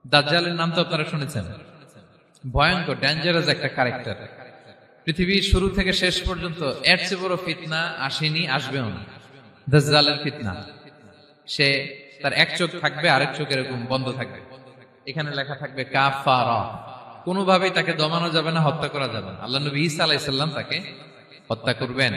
দাজ্জালের নাম তো আপনারা শুনেছেন। ভয়ঙ্কর ডেঞ্জারাস একটা ক্যারেক্টার। পৃথিবীর শুরু থেকে শেষ পর্যন্ত এর চেয়ে বড় ফিতনা আসেনি, আসবেও না। দাজ্জালের ফিতনা। সে তার এক চোখ থাকবে, আরেক চোখ এরকম বন্ধ থাকবে, এখানে লেখা থাকবে কাফারা। কোনোভাবেই তাকে দমানো যাবে না, হত্যা করা যাবে না। আল্লাহ নবী ঈসা আলাইহিস সালাম তাকে হত্যা করবেন।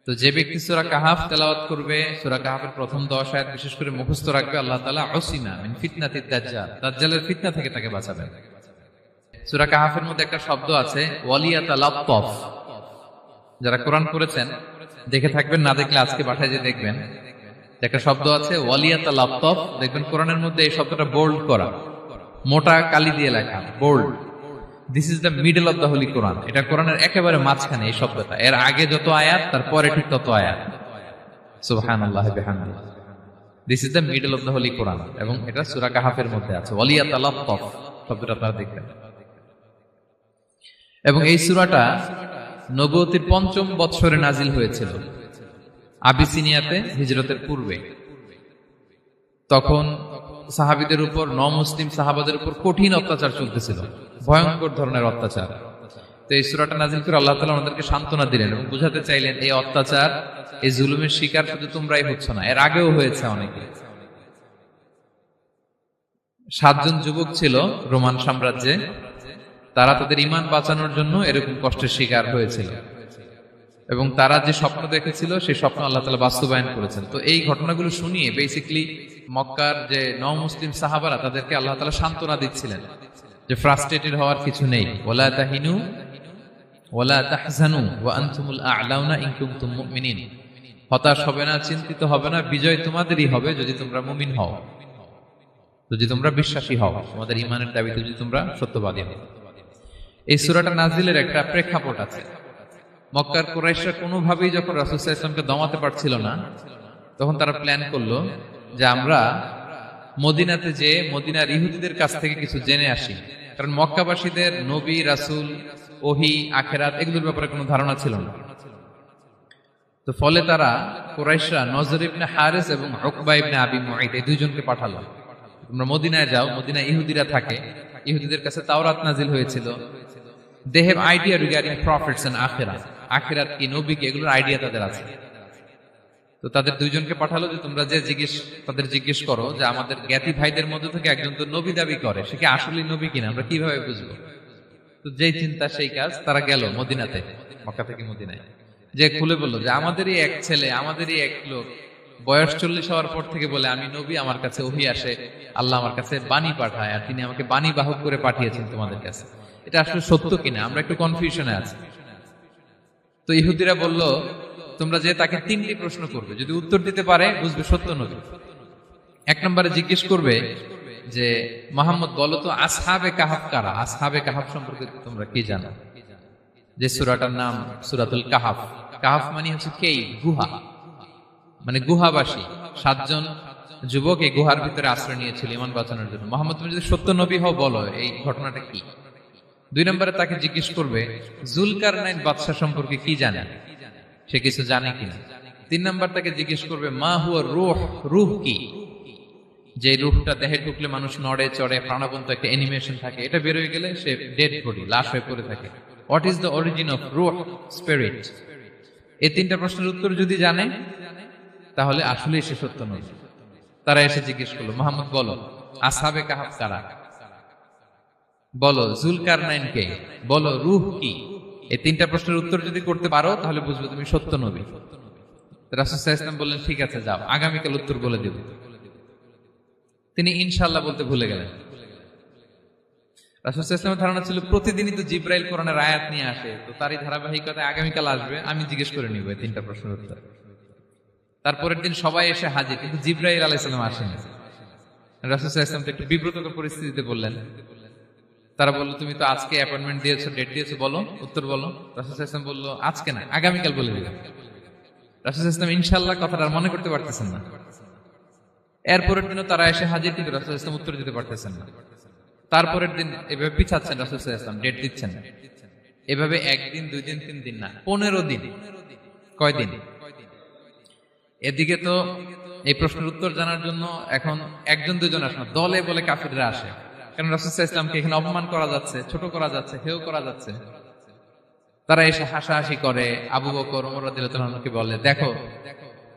তো যে ব্যক্তি সূরা কাহাফ তেলাওয়াত করবে, সূরা কাহাফের প্রথম 10 আয়াত বিশেষ করে মুখস্থ রাখবে, আল্লাহ তাআলা উসিমা মিন ফিতনাতিদ দাজ্জাল, দাজ্জালের ফিতনা থেকে তাকে বাঁচাবেন। সূরা কাহাফের মধ্যে একটা শব্দ আছে ওয়ালিয়াতালাত্তাফ। যারা কোরআন পড়েছেন দেখে থাকবেন, না দেখলে আজকে বাসায় যে দেখবেন, একটা শব্দ আছে ওয়ালিয়াতালাত্তাফ। দেখবেন কোরআনের মধ্যে এই শব্দটা বোল্ড করা, মোটা কালি দিয়ে লেখা, bold. This is the middle of the holy Quran. এটা কোরআনের একেবারে মাঝখানে এই শব্দটা। এর আগে যত আয়াত, তারপরে ঠিক তত আয়াত। সুবহানাল্লাহি বিহামদিহি। This is the middle of the holy Quran, এবং এটা সূরা কাহাফের মধ্যে আছে ওয়ালিয়াতালাত্তাফ শব্দটা আপনারা দেখবেন। এবং এই সূরাটা নবুয়তির ৫ম বৎসরে নাজিল হয়েছিল, আবিসিনিয়াতে, হিজরতের পূর্বে। তখন সাহাবীদের উপর, মুসলিম সাহাবাদের উপর কঠিন অত্যাচার চলতেছিল, ভয়ঙ্কর ধরনের অত্যাচার। তো এই সূরাটা নাজিল করে আল্লাহ তাআলা আমাদেরকে সান্ত্বনা দিলেন এবং বুঝাতে চাইলেন এই অত্যাচার, এই জুলুমের শিকার শুধু তোমরাই হচ্ছ না, এর আগেও হয়েছে অনেকে। 7 জন যুবক ছিল রোমান সাম্রাজ্যে, তারা তাদের ঈমান বাঁচানোর জন্য এরকম কষ্টের শিকার হয়েছিল, এবং তারা যে স্বপ্ন দেখেছিল সেই স্বপ্ন আল্লাহ তাআলা বাস্তবায়ন করেছেন। তো এই ঘটনাগুলো শুনিয়ে বেসিক্যালি মক্কার যে মুসলিম সাহাবারা, তাদেরকে আল্লাহ তাআলা সান্ত্বনা দিচ্ছিলেন যে ফ্রাস্ট্রেটেড হওয়ার কিছু নেই। ওয়ালা তাহিনু ওয়ালা তাহজানু ওয়া আনতুমুল আ'লাউনা ইন কুনতুম মুমিনিন। হতাশ হবে না, চিন্তিত হবে না, বিজয় তোমাদেরই হবে যদি তোমরা মুমিন হও, যদি তোমরা বিশ্বাসী হও, তোমাদের ঈমানের দাবিতে যদি তোমরা সত্যবাদী হও। এই সূরাটা নাজিলের একটা প্রেক্ষাপট আছে। মক্কার কুরাইশরা কোনোভাবেই যখন রাসূল সাল্লাল্লাহু আলাইহি ওয়াসাল্লামকে দমাতে পারছিল না, তখন তারা প্ল্যান করলো যে আমরা মদিনাতে যে মদিনার ইহুদিদের কাছ থেকে কিছু জেনে আসি। কারণ মক্কাবাসীদের নবী, রাসূল, ওহী, আখিরাত এগুলোর ব্যাপারে কোনো ধারণা ছিল না। তো ফলে তারা কুরাইশরা নজর ইবনে হারিস এবং উকবা ইবনে আবি মুঈত এই দুইজনকে পাঠালো, তোমরা মদিনায় যাও, মদিনায় ইহুদিরা থাকে, ইহুদিদের কাছে তাওরাত নাজিল হয়েছিল। They have idea regarding prophets and আখিরাত, আখিরাত কি, নবী কি, এগুলোর আইডিয়া তাদের আছে। তো তাদের দুইজনকে পাঠালো যে তোমরা যে তাদের জিজ্ঞেস করো যে আমাদের জ্ঞাতি ভাইদের মধ্যে থেকে একজন তো নবী দাবি করে, সে কি আসলেই নবী কিনা, আমরা কিভাবে বুঝবো? তো যেই চিন্তা সেই কাজ, তারা গেল মদিনাতে, মক্কা থেকে মদিনায়, যে খুলে বললো যে আমাদেরই এক ছেলে, আমাদেরই এক লোক বয়স 40 হওয়ার পর থেকে বলে আমি নবী, আমার কাছে ওহী আসে, আল্লাহ আমার কাছে বাণী পাঠায়, আর তিনি আমাকে বাণী বাহক করে পাঠিয়েছেন তোমাদের কাছে। এটা আসলে সত্য কিনা, আমরা একটু কনফিউশনে আছি। তো ইহুদিরা বলল তোমরা যে তাকে 3টি প্রশ্ন করবে, যদি উত্তর দিতে পারে বুঝবে সত্য নবী। 1 নম্বরে জিজ্ঞেস করবে যে মুহাম্মদ বলো তো আসহাবে কাহাফ কারা, আসহাবে কাহাফ সম্পর্কে তোমরা কি জানো? যে সূরাটার নাম সূরাতুল কাহাফ। কাহাফ মানে হচ্ছে কেইভ, গুহা, মানে গুহাবাসী। 7 জন যুবক এই গুহার ভিতরে আশ্রয় নিয়েছিল ঈমান বাঁচানোর জন্য। মুহাম্মদ তুমি যদি সত্য নবী হও বলো এই ঘটনাটা কি। 2 নম্বরে তাকে জিজ্ঞেস করবে জুলকারনাইন বাদশা সম্পর্কে কি জানে, সে কিছু জানে কিনা। 3 নম্বর তাকে জিজ্ঞেস করবে মা হুয়া রূহ, রূহ কি, যে রূহটা দেহে ঢুকলে মানুষ নড়ে চড়ে, প্রাণবন্ত একটা অ্যানিমেশন থাকে, এটা বের হয়ে গেলে সে ডেড বডি, লাশ হয়ে পড়ে থাকে। What is the origin of রূহ, স্পিরিট। এই 3টা প্রশ্নের উত্তর যদি জানে তাহলে আসলেই সে সত্য নবী। তারা এসে জিজ্ঞেস করলো মুহাম্মদ বলো আসহাবে কাহাফ কারা, বলো জুলকারনাইন কে, বলো রূহ কি। এই 3টা প্রশ্নের উত্তর যদি করতে পারো তাহলে বুঝবে তুমি সত্য নবী। রাসূল সাল্লাল্লাহু আলাইহি ওয়াসাল্লাম বললেন ঠিক আছে যাও, আগামীকাল উত্তর বলে দেব। তিনি ইনশাআল্লাহ বলতে ভুলে গেলেন। রাসূল সাল্লাল্লাহু আলাইহি ওয়াসাল্লামের ধারণা ছিল প্রতিদিনই তো জিবরাইল কোরআনের আয়াত নিয়ে আসে, তো তারই ধারাবাহিকতায় আগামীকাল আসবে, আমি জিজ্ঞেস করে নিব এই 3টা প্রশ্নের উত্তর। তারপরের দিন সবাই এসে হাজির, কিন্তু জিবরাইল আলাইহিস সালাম আসেনি। রাসূল সাল্লাল্লাহু আলাইহি ওয়াসাল্লাম একটু বিব্রতকর পরিস্থিতিতে বললেন। তারা বলল তুমি তো আজকে অ্যাপয়েন্টমেন্ট দিয়েছো, ডেট দিয়েছো, বলো উত্তর বলো। রাসূল সাল্লাল্লাহু আলাইহি ওয়াসাল্লাম বলল আজকে না, আগামীকাল বলে দিলাম। রাসূল সাল্লাল্লাহু আলাইহি ওয়াসাল্লাম ইনশাআল্লাহ কথাটা আর মনে করতে পারতেছেন না। এরপরের দিনও তারা এসে হাজির, কিন্তু রাসূল সাল্লাল্লাহু আলাইহি ওয়াসাল্লাম উত্তর দিতে পারতেছেন না। তারপরের দিন এভাবে পিছাচ্ছেন, রাসূল সাল্লাল্লাহু আলাইহি ওয়াসাল্লাম ডেট দিচ্ছেন না। এভাবে 1 দিন 2 দিন 3 দিন না, 15 দিন। কয় দিন? এদিকে তো এই প্রশ্নের উত্তর জানার জন্য এখন একজন দুজন আসে না, দলে বলে কাফিররা আসে। কারণ রাসূল সাল্লাল্লাহু আলাইহি ওয়াসাল্লামকে এখানে অপমান করা যাচ্ছে, ছোট করা যাচ্ছে, হেয় করা যাচ্ছে। তারা এসে হাসাহাসি করে। আবু বকর, ওমর রাদিয়াল্লাহু আনহুকে বলে, দেখো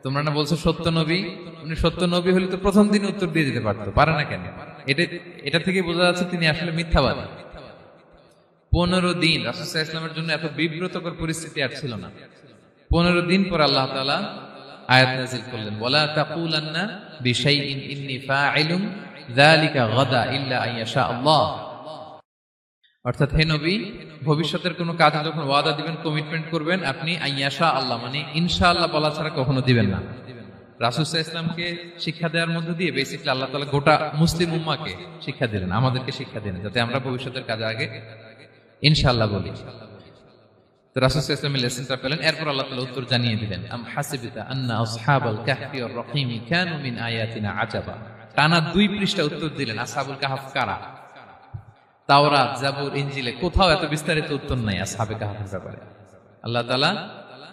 তোমরা না বলছো সত্য নবী, উনি সত্য নবী হলে তো প্রথম দিন উত্তর দিয়ে দিতে পারতো, পারে না কেন? এটা থেকে বোঝা যাচ্ছে তিনি আসলে মিথ্যাবাদী। 15 দিন রাসূল সাল্লাল্লাহু আলাইহি ওয়াসাল্লামের জন্য এত বিব্রতকর পরিস্থিতি আর ছিল না। 15 দিন পর আল্লাহ তাআলা আয়াত নাযিল করলেন, ওয়ালা তাকুলান্না বিশাইইন ইন্নী ফাইলুন যালিকা গাদা ইল্লা আইয়াশা আল্লাহ। অর্থাৎ হে নবী, ভবিষ্যতের কোনো কাজে যখন ওয়াদা দিবেন, কমিটমেন্ট করবেন, আপনি আইয়াশা আল্লাহ মানে ইনশাআল্লাহ বলা ছাড়া কখনো দিবেন না। রাসূল সাল্লাল্লাহু আলাইহি ওয়াসাল্লামকে শিক্ষা দেওয়ার মধ্য দিয়ে বেসিক্যালি আল্লাহ তাআলা গোটা মুসলিম উম্মাহকে শিক্ষা দিলেন, আমাদেরকে শিক্ষা দিলেন, যাতে আমরা ভবিষ্যতের কাজে আগে ইনশাআল্লাহ বলি। তো রাসূল সাল্লাল্লাহু আলাইহি ওয়াসাল্লাম লেসনটা পেলেন। এরপর আল্লাহ তাআলা উত্তর জানিয়ে দিলেন, আম হাসিবিতা আন্না আসহাবাল কাহফি ওয়ার রহিমি কানু মিন আয়াতিনা আজাবা। টানা 2 পৃষ্ঠা উত্তর দিলেন আসহাবুল কাহফ কারা। তাওরাত, জাবুর, ইনজিলে কোথাও এত বিস্তারিত উত্তর নাই আসহাবে কাহফের ব্যাপারে। আল্লাহ তাআলা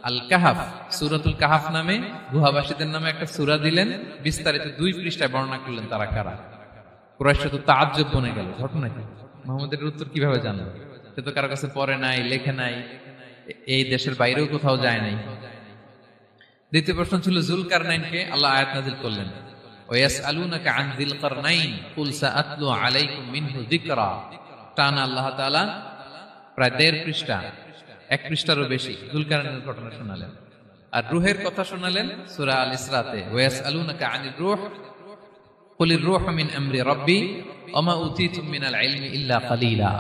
আল কাহফ, সূরাতুল কাহফ নামে গুহাবাসীদের নামে একটা সূরা দিলেন, বিস্তারিত 2 পৃষ্ঠায় বর্ণনা করলেন তারা কারা। কুরাইশরা তো তাআজ্জুব বনে গেল, ঘটনা কি, মুহাম্মদের উত্তর কিভাবে জানলো? সে তো কারো কাছে পড়ে নাই, লেখে নাই, এই দেশের বাইরেও কোথাও যায় নাই। দ্বিতীয় প্রশ্ন ছিল যুলকারনাইনকে আল্লাহ আয়াত নাযিল করলেন, ওয়াসআলুনাকা আন যিলকারনাইন কুল সাআতলু আলাইকুম মিনহু যিকরা। টানা আল্লাহ তাআলা প্রায় 1.5 পৃষ্ঠা, 1 পৃষ্ঠারও বেশি যুলকারনাইনের ঘটনা শোনালেন। আর রূহের কথা শোনালেন সূরা আল ইসরাতে, ওয়াসআলুনাকা আনির রূহ কুলির রূহু মিন আমরি রাব্বি ওয়া মা উতীতুম মিনাল ইলমি ইল্লা কালিলা।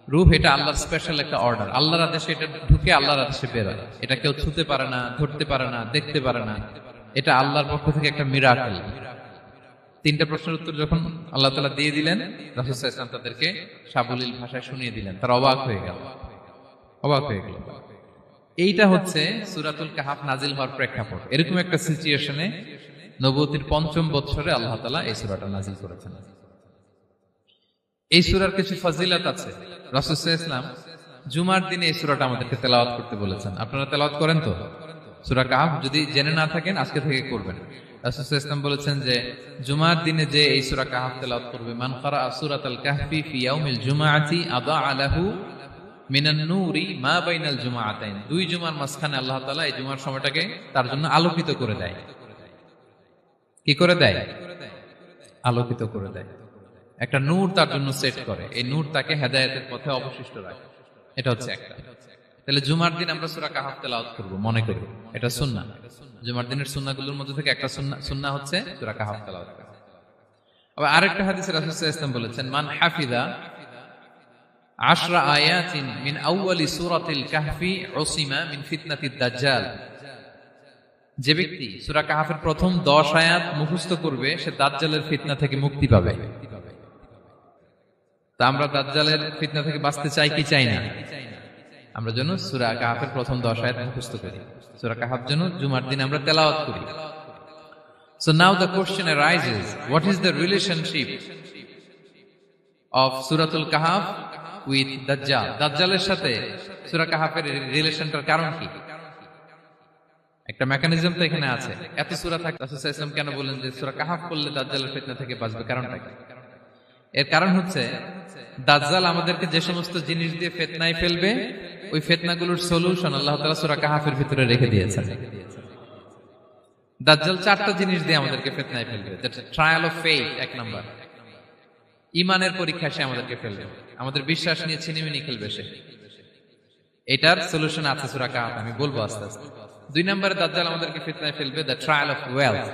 রূহ এটা আল্লাহর স্পেশাল একটা অর্ডার, আল্লাহর আদেশে এটা ঢুকে আল্লাহর আদেশে বের হয়। এটা কেউ ছুঁতে পারে না, ধরতে পারে না, দেখতে পারে না, এটা আল্লাহর পক্ষ থেকে একটা মিরাকেল। 3টা প্রশ্নের উত্তর যখন আল্লাহ তাআলা দিয়ে দিলেন, রাসূল সাল্লাল্লাহু আলাইহি ওয়াসাল্লাম তাদেরকে সাবলীল ভাষায় শুনিয়ে দিলেন। তারা অবাক হয়ে গেল। এইটা হচ্ছে সূরাতুল কাহফ নাজিল হওয়ার প্রেক্ষাপট। এরকম একটা সিচুয়েশনে নবুয়তির 5ম বছরে আল্লাহ তাআলা এই সূরাটা নাজিল করেছেন। এই সূরার কিছু ফজিলত আছে। রাসূল সাল্লাল্লাহু আলাইহি ওয়াসাল্লাম জুমার দিনে এই সূরাটা আমাদেরকে তেলাওয়াত করতে বলেছেন। আপনারা তেলাওয়াত করেন তো? সূরা কাহফ যদি জেনে না থাকেন আজকে থেকে করবেন। রাসূল সাল্লাল্লাহু আলাইহি ওয়াসাল্লাম বলেছেন যে জুমার দিনে যে এই সূরা কাহফ তেলাওয়াত করবে, মান ক্বারা সূরাতাল কাহফি ফি ইয়াউমিল জুমআতি আদাআ লাহু মিনান নূরি মা বাইনাল জুমআতাইন। 2 জুমার মাঝখানে আল্লাহ তাআলা এই জুমার সময়টাকে তার জন্য আলোকিত করে দেয়। কি করে দেয়? আলোকিত করে দেয়। একটা নূর তার জন্য সেট করে, এই নূর তাকে হেদায়েতের পথে অবশিষ্ট রাখে। এটা হচ্ছে একটা। তাহলে জুমার দিন আমরা সূরা কাহফ তেলাওয়াত করব, মনে করি এটা সুন্নাহ। জুমার দিনের সুন্নাহগুলোর মধ্যে থেকে একটা সুন্নাহ হচ্ছে সূরা কাহফ তেলাওয়াত করা। আবার আরেকটা হাদিসে রাসূল সাল্লাল্লাহু আলাইহি ওয়াসাল্লাম বলেছেন, মান হাফিযা 10 আয়াতিন মিন আউয়ালি সূরাতিল কাহফি উসিমা মিন ফিতনাতিদ দাজ্জাল। যে ব্যক্তি সূরা কাহফের প্রথম 10 আয়াত মুখস্থ করবে সে দাজ্জালের ফিতনা থেকে মুক্তি পাবে। তা আমরা দাজ্জালের ফিতনা থেকে বাঁচতে চাই কি চাই না? আমরা যেন সূরা কাহফের প্রথম 10 আয়াত মুখস্থ করি, সূরা কাহফ যেন জুমার দিন আমরা তেলাওয়াত করি। So now the question arises, what is the relationship of Suratul Kahf with Dajjal? দাজ্জালের সাথে সূরা কাহফের রিলেশনটার কারণ কি? একটা মেকানিজম তো এখানে আছে। এত সূরা থাকে, রাসূল সাল্লাল্লাহু আলাইহি ওয়াসাল্লাম কেন বলেন যে সূরা কাহফ পড়লে দাজ্জালের ফিতনা থেকে বাঁচবে? কারণটা কি? এর কারণ হচ্ছে দাজ্জাল আমাদেরকে যে সমস্ত জিনিস দিয়ে ফিতনায় ফেলবে, ওই ফিতনাগুলোর সলিউশন আল্লাহ তাআলা সূরা কাহফের ভিতরে রেখে দিয়েছেন। দাজ্জাল 4টা জিনিস দিয়ে আমাদেরকে ফিতনায় ফেলবে। That's trial of faith, 1 number. ঈমানের পরীক্ষা সে আমাদেরকে ফেলবে, আমাদের বিশ্বাস নিয়ে ছিনিমিনি খেলবে সে। এটার সলিউশন আছে সূরা কাহফ, আমি বলবো আস্তে আস্তে। 2 নম্বরে দাজ্জাল আমাদেরকে ফিতনায় ফেলবে, দ্য ট্রায়াল অফ ওয়েলথ,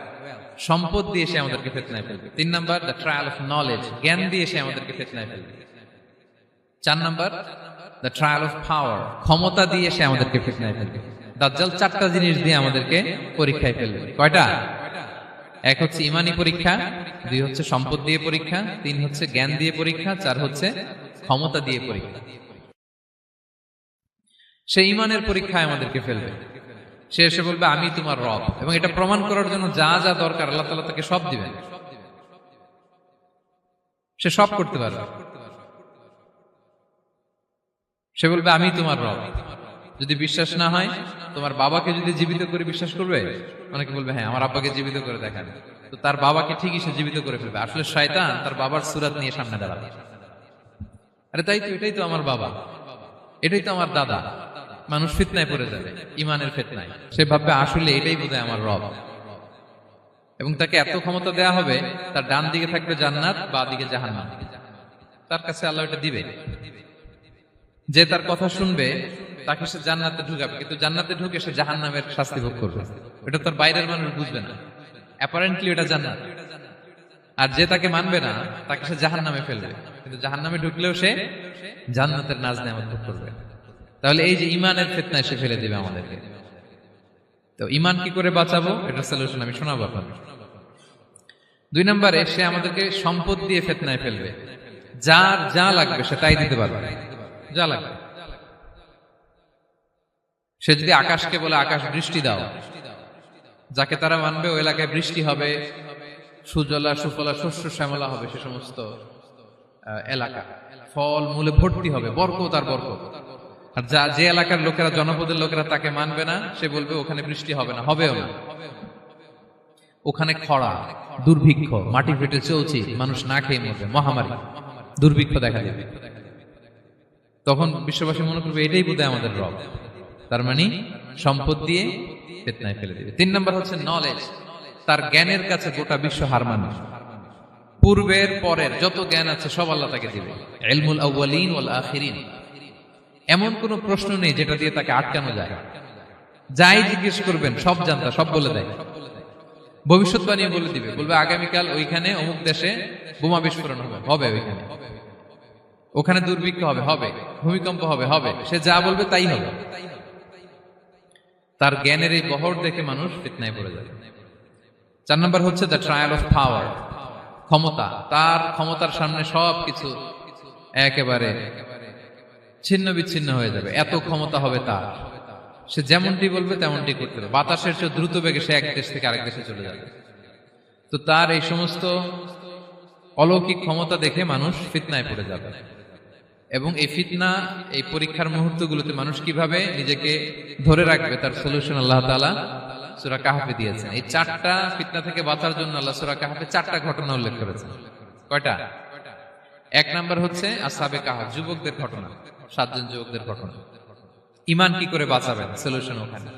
সম্পদ দিয়ে সে আমাদেরকে ফিতনায় ফেলবে। 3 number the trial of knowledge, জ্ঞান দিয়ে সে আমাদেরকে ফিতনায় ফেলবে। 4 number the trial of power, ক্ষমতা দিয়ে সে আমাদেরকে ফিতনায় ফেলবে। দাজ্জাল 4টা জিনিস দিয়ে আমাদেরকে পরীক্ষায় ফেলবে। কয়টা? 1 হচ্ছে ঈমানি পরীক্ষা, 2 হচ্ছে সম্পদ দিয়ে পরীক্ষা, 3 হচ্ছে জ্ঞান দিয়ে পরীক্ষা, 4 হচ্ছে ক্ষমতা দিয়ে পরীক্ষা। সে ঈমানের পরীক্ষায় আমাদেরকে ফেলবে। সে এসে বলবে আমি তোমার রব, এবং এটা প্রমাণ করার জন্য যা যা দরকার আল্লাহ তাআলা তাকে সব দিবেন। সে সব করতে পারবে। সে বলবে আমি তোমার রব। যদি বিশ্বাস না হয়, তোমার বাবাকে যদি জীবিত করে বিশ্বাস করবে? অনেকে বলবে হ্যাঁ আমার আব্বাকে জীবিত করে দেখান। তো তার বাবাকে ঠিকই সে জীবিত করে ফেলবে। আসলে শয়তান তার বাবার সুরাত নিয়ে সামনে দাঁড়াবে। আরে তাই তো, এটাই তো আমার বাবা, এটাই তো আমার দাদা। মানুষ ফিতনায় পড়ে যাবে, ইমানের ফিতনায়। সে ভাববে আসলে এটাই বোধহয় আমার রব। এবং তাকে এত ক্ষমতা দেয়া হবে, তার ডান দিকে থাকবে জান্নাত, বাঁ দিকে জাহান্নাম। তার কাছে আল্লাহ এটা দিবে। যে তার কথা শুনবে তাকে সে জান্নাতে ঢুকাবে, কিন্তু জান্নাতে ঢুকে সে জাহান্নামের শাস্তি ভোগ করবে। এটা তার বাইরের মানুষ বুঝবে না, অ্যাপারেন্টলি এটা জান্নাত। আর যে তাকে মানবে না তাকে সে জাহান্নামে ফেলবে, কিন্তু জাহান্নামে ঢুকলেও সে জান্নাতের নাজ নেয়ামত ভোগ করবে। তাহলে এই যে ইমানের ফিতনায় সে ফেলে দিবে আমাদেরকে। তো ইমান কি করে বাঁচাবো, এটা সলিউশন আমি শোনাবো আপনাদের। 2 নম্বরে, সে আমাদেরকে সম্পদ দিয়ে ফিতনায় ফেলবে। যার যা লাগবে সে তাই দিতে পারবে, যা লাগবে। সে যদি আকাশকে বলে আকাশ বৃষ্টি দাও, যাকে তারা মানবে ওই এলাকায় বৃষ্টি হবে, সুজলা সুফলা শস্য শ্যামলা হবে সে সমস্ত এলাকা, ফল মূলে ভর্তি হবে, বরকত আর বরকত। আর যে এলাকার লোকেরা, জনপদের লোকেরা তাকে মানবে না, সে বলবে ওখানে বৃষ্টি হবে না, হবেও না। ওখানে খরা, দুর্ভিক্ষ, মাটি ফেটে চলছে, মানুষ না খেয়ে মরবে, মহামারী, দুর্ভিক্ষ দেখা দেবে। তখন বিশ্ববাসী মনে করবে এটাই বোধহয় আমাদের রব। তার মানে সম্পদ দিয়ে ফিতনায় ফেলে দিবে। 3 নম্বর হচ্ছে নলেজ। তার জ্ঞানের কাছে গোটা বিশ্ব হার মানবে। পূর্বের পরের যত জ্ঞান আছে সব আল্লাহ তাকে দিবে। ইলমুল আউয়ালিন ওয়াল আখিরিন। এমন কোন প্রশ্ন নেই যেটা দিয়ে তাকে আটকানো যায়। যাই জিজ্ঞেস করবেন সব জানতা, সব বলে দেয়। ভবিষ্যৎবাণী বলে দিবে, বলবে আগামীকাল ওইখানে অমুক দেশে বোমা বিস্ফোরণ হবে, হবে ওইখানে, ওখানে দুর্ভিক্ষ হবে, হবে, ভূমিকম্প হবে, হবে। সে যা বলবে তাই হবে। তার জ্ঞানের এই বহর দেখে মানুষ ফিতনায় পড়ে যাবে। 4 নম্বর হচ্ছে দ্য ট্রায়াল অফ পাওয়ার, ক্ষমতা। তার ক্ষমতার সামনে সবকিছু একেবারে ছিন্ন বিচ্ছিন্ন হয়ে যাবে, এত ক্ষমতা হবে তার। সে যেমনটি বলবে তেমনটি করতে হবে। বাতাসের চেয়ে দ্রুত বেগে সে এক দেশ থেকে আরেক দেশে চলে যাবে। তো তার এই সমস্ত অলৌকিক ক্ষমতা দেখে মানুষ ফিতনায় পড়ে যাবে। এবং এই ফিতনা, এই পরীক্ষার মুহূর্তগুলোতে মানুষ কিভাবে নিজেকে ধরে রাখবে তার সলিউশন আল্লাহ তাআলা সূরা কাহফে দিয়েছেন। এই 4টা ফিতনা থেকে বাঁচার জন্য আল্লাহ সূরা কাহফে 4টা ঘটনা উল্লেখ করেছেন। কয়টা? 1 নাম্বার হচ্ছে আসহাবে কাহফ, যুবকদের ঘটনা, 7 জন যুবকদের ঘটনা। ঈমান কি করে বাঁচাবেন, সলিউশন ওখানে।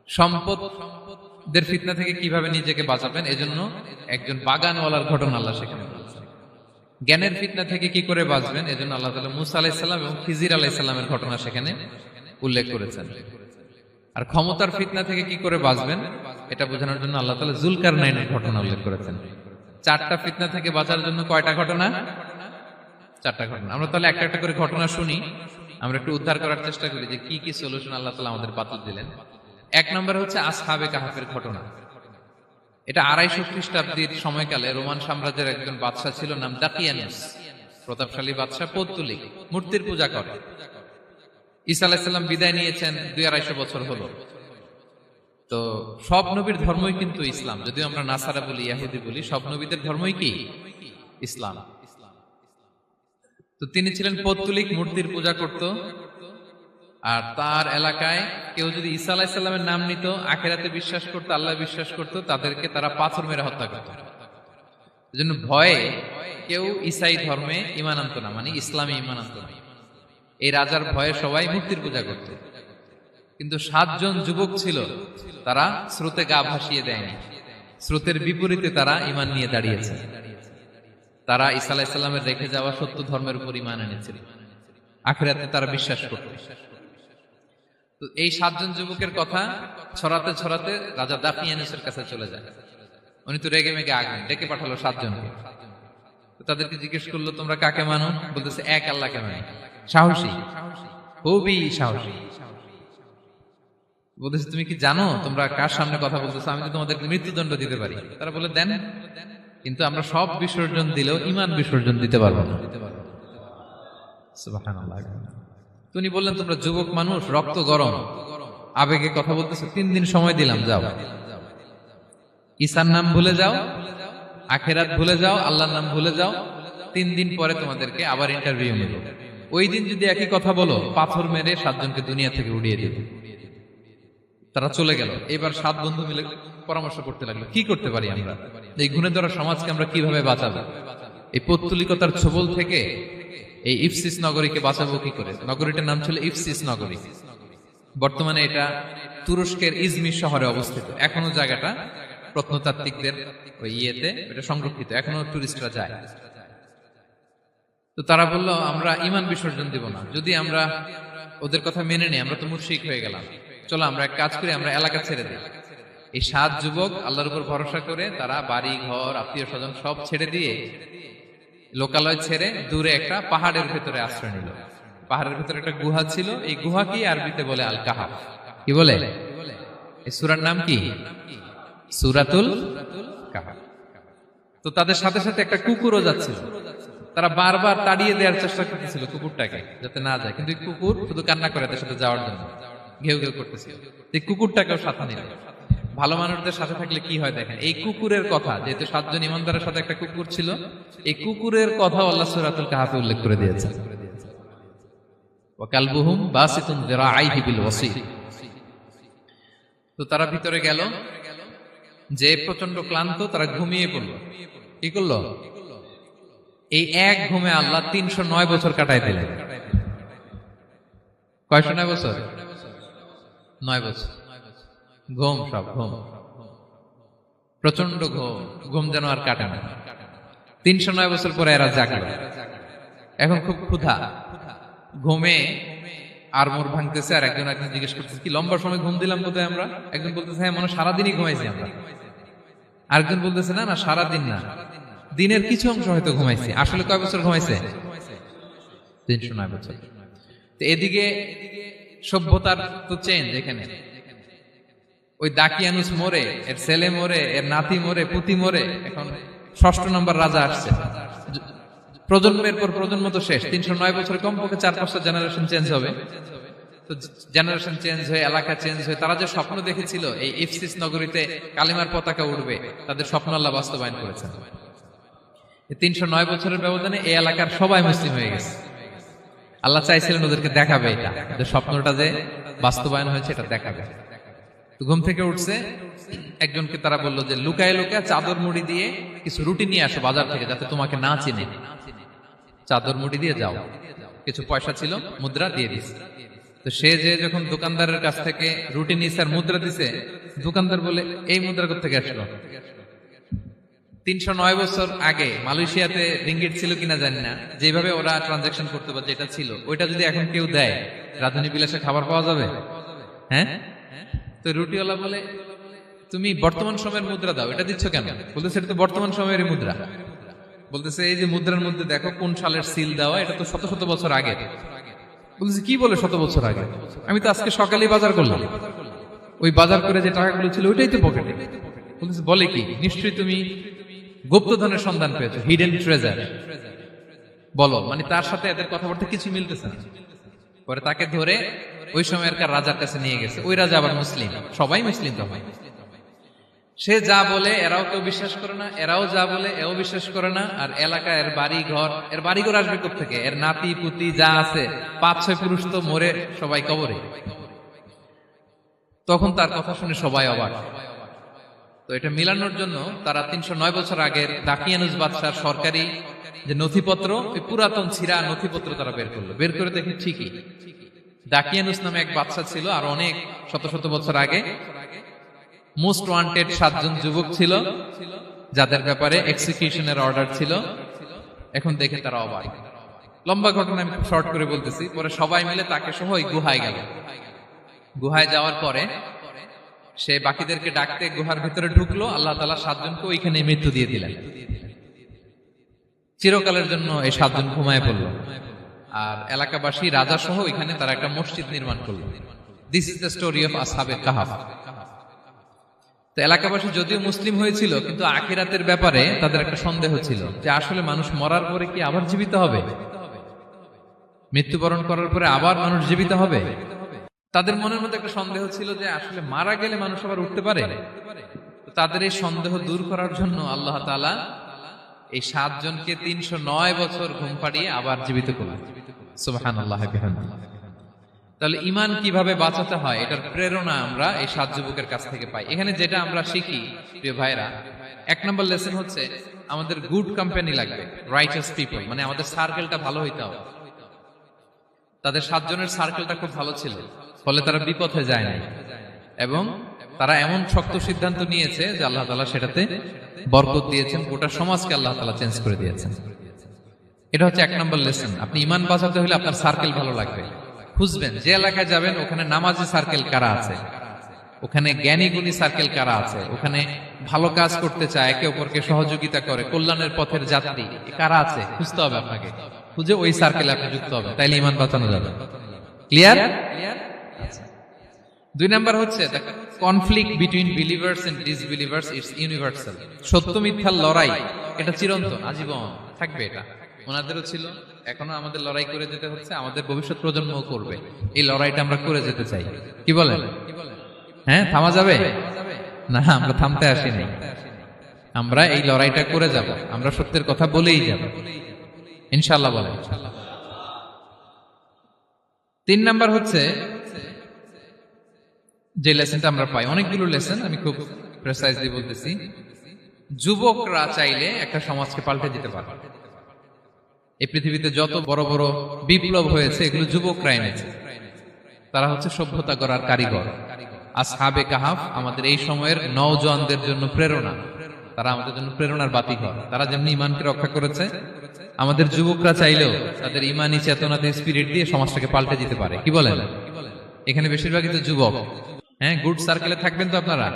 সম্পদের ফিতনা থেকে কিভাবে নিজেকে বাঁচাবেন, এজন্য একজন বাগানওয়ালার ঘটনা আল্লাহ সেখানে বলেছেন। জ্ঞানের ফিতনা থেকে কি করে বাঁচবেন, এজন্য আল্লাহ তাআলা মুসা আলাইহিস সালাম এবং খিজির আলাইহিস সালামের ঘটনা সেখানে উল্লেখ করেছেন। আর ক্ষমতার ফিতনা থেকে কি করে বাঁচবেন এটা বোঝানোর জন্য আল্লাহ তাআলা যুলকারনাইনের ঘটনা উল্লেখ করেছেন। 4টা ফিতনা থেকে বাঁচার জন্য কয়টা ঘটনা? 4টা ঘটনা। আমরা তাহলে একটা একটা করে ঘটনা শুনি, আমরা একটু উদ্ধার করার চেষ্টা করি যে কি কি সলিউশন আল্লাহ তাআলা আমাদের বাতলে দিলেন। 1 নম্বর হচ্ছে আসহাবে কাহফের ঘটনা। এটা 250 খ্রিস্টাব্দের সময়কালে রোমান সাম্রাজ্যের একজন বাদশা ছিল, নাম দাকিয়ানুস। প্রতাপশালী বাদশা, পৌত্তলিক, মূর্তির পূজা করে। ঈসা আলাইহিস সালাম বিদায় নিয়েছেন, 200-250 বছর হলো। তো সব নবীর ধর্মই কিন্তু ইসলাম, যদিও আমরা নাসারা বলি, ইহুদি বলি, সব নবীদের ধর্মই কি ইসলাম। তো তিনি ছিলেন পৌত্তলিক, মূর্তির পূজা করত। আর তার এলাকায় কেউ যদি ঈসা আলাইহিস সালামের নাম নিত, আখিরাতে বিশ্বাস করত, আল্লাহ বিশ্বাস করত, তাদেরকে তারা পাথর মেরে হত্যা করত। এজন্য ভয়ে কেউ ঈসাই ধর্মে ঈমান আনতো না, মানে ইসলামে ঈমান আনতো না। এই রাজার ভয়ে সবাই মূর্তির পূজা করত। কিন্তু 7 জন যুবক ছিল, তারা স্রোতে গা ভাসিয়ে দেয়নি। স্রোতের বিপরীতে তারা ঈমান নিয়ে দাঁড়িয়েছে। তারা ঈসা আলাইহিস সালামের রেখে যাওয়া সত্য ধর্মের উপর ঈমান এনেছিল, আখিরাতে তারা বিশ্বাস করত। তো এই 7 জন যুবকের কথা ছড়াতে ছড়াতে রাজা দাকিয়ানুসের কাছে চলে যায়। উনি তো রেগে মেগে আগুন, ডেকে পাঠালো 7 জনকে। তো তাদেরকে জিজ্ঞেস করলো তোমরা কাকে মানো? বলতেছে এক আল্লাহকে মানি। সাহসী, খুবই সাহসী। বলতেছে তুমি কি জানো তোমরা কার সামনে কথা বলতেছো? আমি তো তোমাদেরকে মৃত্যুদণ্ড দিতে পারি। তারা বলে দেন, কিন্তু আমরা সব বিসর্জন দিলেও ঈমান বিসর্জন দিতে পারবো না। সুবহানাল্লাহ। তিনি বললেন তোমরা যুবক মানুষ, রক্ত গরম, আবেগে কথা বলতেছো, 3 দিন সময় দিলাম, যাও ঈসার নাম ভুলে যাও, আখিরাত ভুলে যাও, আল্লাহর নাম ভুলে যাও। 3 দিন পরে তোমাদেরকে আবার ইন্টারভিউ নেব। ওই দিন যদি একই কথা বলো, পাথর মেরে 7 জনকে দুনিয়া থেকে উড়িয়ে দেবে। তারা চলে গেল। এবার 7 বন্ধু মিলে পরামর্শ করতে লাগলো, কি করতে পারি আমরা, এই গুণে ধরা সমাজকে আমরা কিভাবে বাঁচাবো, এই পৌত্তলিকতার ছোবল থেকে এই ইফসিস নগরীকে বাঁচাবো কি করে। নগরীটার নাম ছিল ইফসিস নগরী। বর্তমানে এটা তুরস্কের ইজমির শহরে অবস্থিত। এখনো জায়গাটা প্রত্নতাত্ত্বিকদের ওই ইয়েতে এটা সংরক্ষিত, এখনো টুরিস্টরা যায়। তো তারা বলল, আমরা ঈমান বিসর্জন দিব না, যদি আমরা ওদের কথা মেনে নিই আমরা তো মুশরিক হয়ে গেলাম, চলো আমরা এক কাজ করি, আমরা এলাকা ছেড়ে দিই। এই 7 যুবক আল্লাহর উপর ভরসা করে তারা বাড়ি ঘর আত্মীয় স্বজন সব ছেড়ে দিয়ে, লোকালয় ছেড়ে দূরে একটা পাহাড়ের ভেতরে আশ্রয় নিল। পাহাড়ের ভেতরে একটা গুহা ছিল, এই গুহা কি আরবিতে বলে আল কাহাফ। কি বলে? এই সূরার নাম কি? সূরাতুল কাহাফ। তো তাদের সাথে সাথে একটা কুকুরও যাচ্ছিল। তারা বারবার তাড়িয়ে দেওয়ার চেষ্টা করতেছিল কুকুরটাকে, যাতে না যায়, কিন্তু কুকুর শুধু কান্না করে তাদের সাথে যাওয়ার জন্য ঘেউ ঘেউ করতেছিল। এই কুকুরটাকেও সাথে নিল। ভালো মানুষদের সাথে থাকলে কি হয় দেখেন, এই কুকুরের কথা, যেহেতু 7 জন ইমানদারের সাথে একটা কুকুর ছিল, এই কুকুরের কথা আল্লাহ সূরাতুল কাহাফে উল্লেখ করে দিয়েছেন। ওয়া কালবুহুম বাসিতুন যিরাআইহি বিল ওয়াসিল। তো তারা ভিতরে গেল, যে প্রচন্ড ক্লান্ত, তারা ঘুমিয়ে পড়ল। কি করলো? এই এক ঘুমে আল্লাহ 309 বছর কাটাই দিলেন। কয়শো 9 বছর? 9 বছর ঘুম, সব ঘুম, প্রচন্ড ঘুম, ঘুম যেন আর কাটে না। 309 বছর পরে এরা জাগলো। এখন খুব ক্ষুধা, ঘুমে আর মোর ভাঙতেছে, আর একজন জিজ্ঞেস করতেছে, কি লম্বা সময় ঘুম দিলাম বোধহয় আমরা? একজন বলতেছে, হ্যাঁ মনে সারাদিনই ঘুমাইছি আমরা। আরেকজন বলতেছে, না না সারাদিন না, দিনের কিছু অংশ হয়তো ঘুমাইছি। আসলে কয় বছর ঘুমাইছে? 309 বছর। তো এদিকে সভ্যতার তো চেঞ্জ। এখানে ওই দাকিয়ানুস মরে, এর ছেলে মরে, এর নাতি মরে, পুতি মরে, এখন 6ষ্ঠ নম্বর রাজা আসছে। প্রজন্মের পর প্রজন্ম তো শেষ। 309 বছরে কমপক্ষে 4-5টা জেনারেশন চেঞ্জ হবে। তো জেনারেশন চেঞ্জ হয়ে, এলাকা চেঞ্জ হয়ে, তারা যে স্বপ্ন দেখেছিল এই ইফসিস নগরীতে কালিমার পতাকা উঠবে, তাদের স্বপ্ন আল্লাহ বাস্তবায়ন করেছেন। 309 বছরের ব্যবধানে এই এলাকার সবাই মুসলিম হয়ে গেছে। আল্লাহ চাইছিলেন ওদেরকে দেখাবে এটা, যে স্বপ্নটা যে বাস্তবায়ন হয়েছে এটা দেখাবে। তো ঘুম থেকে উঠছে, একজনকে তারা বললো যে লুকায় লুকায় চাদর মুড়ি দিয়ে কিছু রুটি নিয়ে আসো বাজার থেকে, যাতে তোমাকে না চিনে। চাদর মুড়ি দিয়ে যাও। কিছু পয়সা ছিল, মুদ্রা দিয়ে দিস। তো সে যে যখন দোকানদারের কাছ থেকে রুটি নিয়েছে আর মুদ্রা দিছে, দোকানদার বলে, এই মুদ্রা কোত্থেকে আসলো? 309 বছর আগে মালয়েশিয়াতে রিঙ্গিট ছিল কিনা জানি না, যেভাবে ওরা ট্রানজাকশন করতে পারে, যেটা ছিল ওইটা যদি এখন কেউ দেয়, রাজধানী বিলাসে খাবার পাওয়া যাবে? হ্যাঁ। তো রুটিওয়ালা বলে, তুমি বর্তমান সময়ের মুদ্রা দাও, এটা দিচ্ছ কেন? বলতেছে, এটা তো বর্তমান সময়ের মুদ্রা। বলতেছে, এই যে মুদ্রার মধ্যে দেখো কোন সালের সিল দেওয়া, এটা তো শত শত বছর আগে। বলতেছে, কি বলে শত বছর আগে? আমি তো আজকে সকালেই বাজার করলাম, ওই বাজার করে যে টাকাগুলো ছিল ওইটাই তো পকেটে। বলতেছে, বলে কি? নিশ্চয়ই তুমি গুপ্তধনের সন্ধান পেয়েছো, হিডেন ট্রেজার। বলো। মানে তার সাথে এদের কথাবার্তা কিছু মিলতেছে না। পরে তাকে ধরে ওই সময়কার রাজার কাছে নিয়ে গেছে। ওই রাজা আবার মুসলিম, সবাই মুসলিম তখন। সে যা বলে এরাও কেউ বিশ্বাস করে না, এরাও যা বলে এও বিশ্বাস করে না। আর এলাকা, এর বাড়িঘর আসবে কোত্থেকে? এর নাতি পুতি যা আছে 5-6 পুরুষ তো মরে সবাই কবরে। তখন তার কথা শুনে সবাই অবাক। তো এটা মিলানোর জন্য তারা 309 বছর আগের দাকিয়ানুস বাদশার সরকারি যে নথিপত্র, ওই পুরাতন ছিঁড়া নথিপত্র তারা বের করলো। বের করে দেখে ঠিকই দাকিয়ানুস নামে এক বাদশা ছিল, আর অনেক শত শত বছর আগে মোস্ট ওয়ান্টেড 7 জন যুবক ছিল, যাদের ব্যাপারে এক্সিকিউশনের অর্ডার ছিল। এখন দেখে তারা অবাক। লম্বা ঘটনা আমি শর্ট করে বলতেছি। পরে সবাই মিলে তাকে সহ ওই গুহায় গেল। গুহায় যাওয়ার পরে সে বাকিদেরকে ডাকতে গুহার ভিতরে ঢুকলো। আল্লাহ তাআলা 7 জনকে ওইখানে মৃত্যু দিয়ে দিলেন। চিরকালের জন্য এই 7 জন ঘুমায় পড়লো। আর এলাকাবাসী, রাজা সহ এখানে তারা একটা মসজিদ নির্মাণ করলো। This is the story of আসহাবে কাহাফ। তো এলাকাবাসী যদিও মুসলিম হয়েছিল, কিন্তু আখিরাতের ব্যাপারে তাদের একটা সন্দেহ ছিল, যে আসলে মানুষ মরার পরে কি আবার জীবিত হবে? মৃত্যুবরণ করার পরে আবার মানুষ জীবিত হবে? তাদের মনের মধ্যে একটা সন্দেহ ছিল যে আসলে মারা গেলে মানুষ আবার উঠতে পারে। তাদের এই সন্দেহ দূর করার জন্য আল্লাহ তাআলা এই 7 জনকে 309 বছর ঘুম পাড়িয়ে আবার জীবিত করলেন। সুবহানাল্লাহ বিহামদিহি। তাহলে ঈমান কিভাবে বাঁচাতে হয় এটার প্রেরণা আমরা এই 7 যুবকের কাছ থেকে পাই। এখানে যেটা আমরা শিখি প্রিয় ভাইরা, 1 নম্বর লেসন হচ্ছে আমাদের গুড কোম্পানি লাগবে, রাইটাস পিপল, মানে আমাদের সার্কেলটা ভালো হইতে হবে। তাদের 7 জনের সার্কেলটা খুব ভালো ছিল, ফলে তারা বিপথে যায় নাই এবং তারা এমন শক্ত সিদ্ধান্ত নিয়েছে যে আল্লাহ তাআলা সেটাতে বরকত দিয়েছেন, গোটা সমাজকে আল্লাহ তাআলা চেঞ্জ করে দিয়েছেন। এটা হচ্ছে 1 নম্বর লেসন। আপনি ঈমান বাঁচাতে হলে আপনার সার্কেল ভালো লাগবে। খুঁজবেন যে এলাকায় যাবেন ওখানে নামাজি সার্কেল কারা আছে, ওখানে জ্ঞানী গুণী সার্কেল কারা আছে, ওখানে ভালো কাজ করতে চায়, একে অপরকে সহযোগিতা করে, কল্যাণের পথের যাত্রী কারা আছে খুঁজতে হবে আপনাকে। খুঁজে ওই সার্কেলে আপনি যুক্ত হবে, তাইলে ঈমান বাঁচানো যাবে। ক্লিয়ার? 2 নাম্বার হচ্ছে conflict between believers and disbelievers it's universal. সত্য মিথ্যার লড়াই এটা চিরন্তন, আজীবন থাকবে। এটা ওনাদেরও ছিল, এখনো আমাদের লড়াই করে যেতে হচ্ছে, আমাদের ভবিষ্যৎ প্রজন্মও করবে। এই লড়াইটা আমরা করে যেতে চাই। কি বলেন? হ্যাঁ, থামা যাবে না? আমরা থামতে আসিনি, আমরা এই লড়াইটা করে যাব, আমরা সত্যের কথা বলেই যাব ইনশাআল্লাহ। বলেন। 3 নাম্বার হচ্ছে যে লেসনটা আমরা পাই, অনেকগুলো লেসন, আমি খুব প্রেসাইজলি বলতেছি। যুবকরা চাইলে একটা সমাজকে পাল্টে দিতে পারে। এই পৃথিবীতে যত বড় বড় বিপ্লব হয়েছে এগুলো যুবকরা এনেছে। তারা হচ্ছে সভ্যতা গড়ার কারিগর। আসহাবে কাহাফ আমাদের এই সময়ের নওজওয়ানদের জন্য প্রেরণা, তারা আমাদের জন্য প্রেরণার বাতিঘর। তারা যেমনি ঈমানকে রক্ষা করেছে, আমাদের যুবকরা চাইলেও তাদের ঈমানি চেতনাতে স্পিরিট দিয়ে সমাজটাকে পাল্টে দিতে পারে। কি বলেন? এখানে বেশিরভাগই তো যুবক। হ্যাঁ, গুড সার্কেলে থাকবেন তো আপনারা?